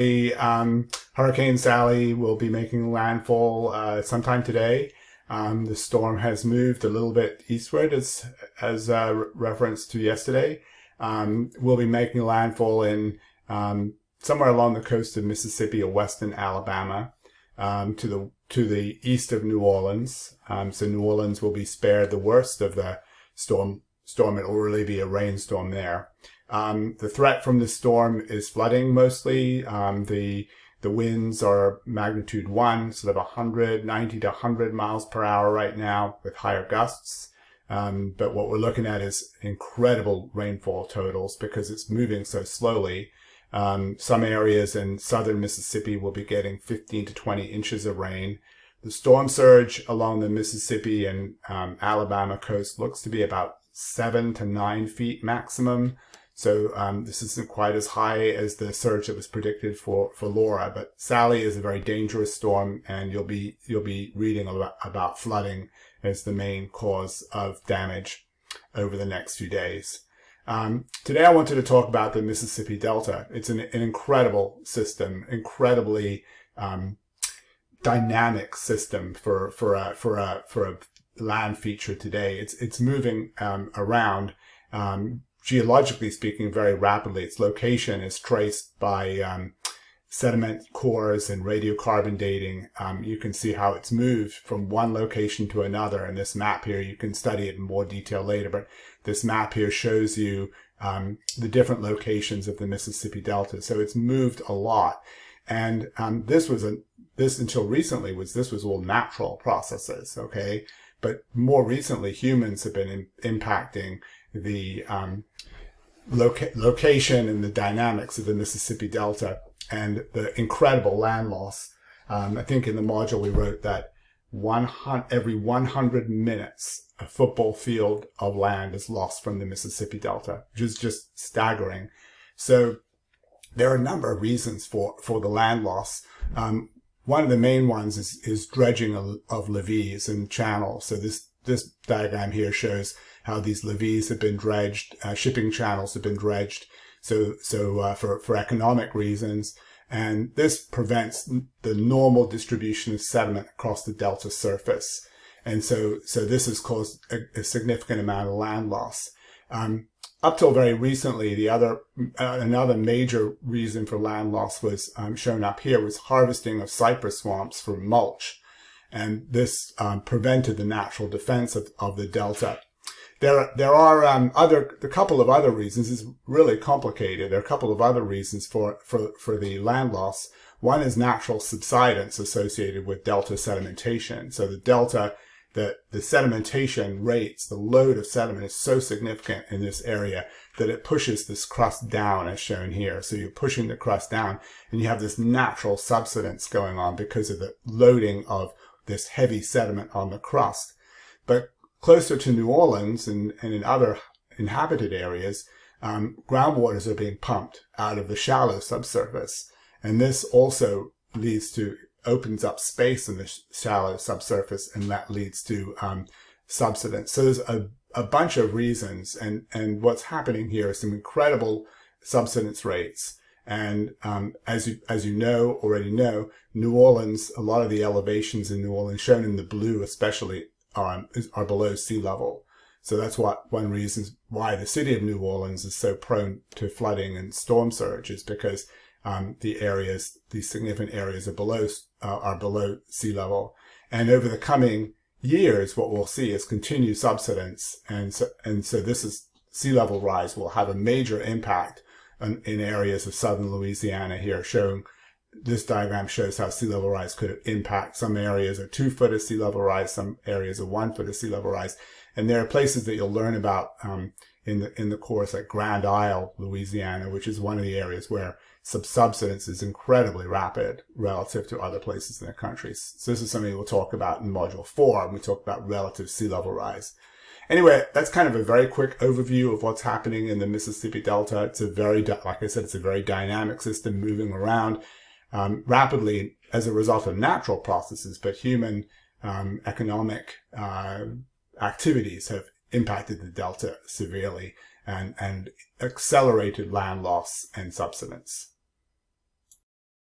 Hurricane Sally will be making landfall sometime today. The storm has moved a little bit eastward, as referenced to yesterday. Will be making landfall in somewhere along the coast of Mississippi or western Alabama, to the east of New Orleans. So New Orleans will be spared the worst of the storm. It will really be a rainstorm there. The threat from the storm is flooding mostly. The winds are magnitude 1, sort of 90 to 100 miles per hour right now with higher gusts. But what we're looking at is incredible rainfall totals because it's moving so slowly. Some areas in southern Mississippi will be getting 15 to 20 inches of rain. The storm surge along the Mississippi and Alabama coast looks to be about 7 to 9 feet maximum. So this isn't quite as high as the surge that was predicted for Laura, but Sally is a very dangerous storm, and you'll be reading about flooding as the main cause of damage over the next few days. Today I wanted to talk about the Mississippi Delta. It's an incredible system, incredibly dynamic system for a land feature today. It's moving around. Geologically speaking, very rapidly. Its location is traced by sediment cores and radiocarbon dating. You can see how it's moved from one location to another. In this map here, you can study it in more detail later, but this map here shows you the different locations of the Mississippi Delta. So it's moved a lot. And this until recently was all natural processes, okay? But more recently, humans have been impacting the location and the dynamics of the Mississippi Delta and the incredible land loss. I think in the module we wrote that every 100 minutes a football field of land is lost from the Mississippi Delta, which is just staggering. So there are a number of reasons for the land loss. One of the main ones is dredging of levees and channels. So this diagram here shows how these levees have been dredged, shipping channels have been dredged, so for economic reasons, and this prevents the normal distribution of sediment across the delta surface, and so this has caused a significant amount of land loss. Up till very recently, another major reason for land loss was shown up here was harvesting of cypress swamps for mulch, and this prevented the natural defense of the delta. There are a couple of other reasons. It's really complicated. There are a couple of other reasons for the land loss. One is natural subsidence associated with delta sedimentation. So the delta, the sedimentation rates, the load of sediment is so significant in this area that it pushes this crust down, as shown here. So you're pushing the crust down, and you have this natural subsidence going on because of the loading of this heavy sediment on the crust. But closer to New Orleans and in other inhabited areas, groundwaters are being pumped out of the shallow subsurface. And this also opens up space in the shallow subsurface, and that leads to subsidence. So there's a bunch of reasons. And what's happening here is some incredible subsidence rates. And as you already know, New Orleans, a lot of the elevations in New Orleans, shown in the blue especially, are below sea level. So that's one reason why the city of New Orleans is so prone to flooding and storm surge, is because these significant areas are below sea level. And over the coming years, what we'll see is continued subsidence, and so this is sea level rise will have a major impact in areas of southern Louisiana here, showing. This diagram shows how sea level rise could impact. Some areas are 2 foot of sea level rise, some areas are 1 foot of sea level rise. And there are places that you'll learn about in the course, like Grand Isle, Louisiana, which is one of the areas where subsidence is incredibly rapid relative to other places in the country. So this is something we'll talk about in Module 4 when we talk about relative sea level rise. Anyway, that's kind of a very quick overview of what's happening in the Mississippi Delta. It's like I said, it's a very dynamic system moving around rapidly as a result of natural processes, but human economic activities have impacted the delta severely and accelerated land loss and subsidence.